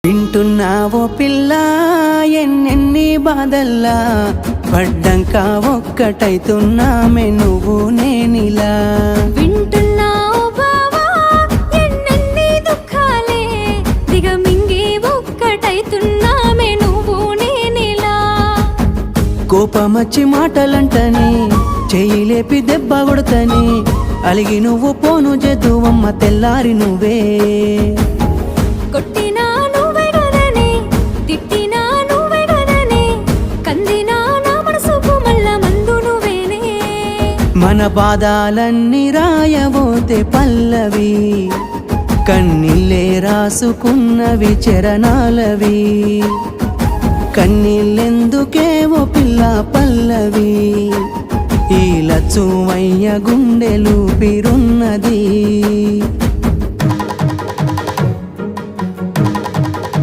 వింటున్నావో పిల్ల ఎన్నెన్ని బాధల్లా పడ్డంక ఒక్కటైతున్నామే నువ్వు నేనిలా. వింటున్నావు బావా ఎన్నెన్ని దుఃఖాలే దిగమింగి ఒక్కటైతున్నామే నువ్వు నేనిలా. కోపమచ్చి మాటలంటని చెయ్యి లేపి దెబ్బ కొడతని అలిగి నువ్వు పోను జదువమ్మ తెల్లారి నువ్వే. కొట్టినా నువ్వే గదనే తిట్టినా నువ్వే గదనే కందినా నా మనసుకు మళ్ళా మందు నువ్వేనే. మన బాధాలన్నీ రాయబోతే పల్లవి కన్నీళ్ళే రాసుకున్నవి చరణాలవి. కన్నీళ్ళెందుకేవో పిల్ల పల్లవి ఈ లచ్చువయ్య గుండెలు పిరున్నది.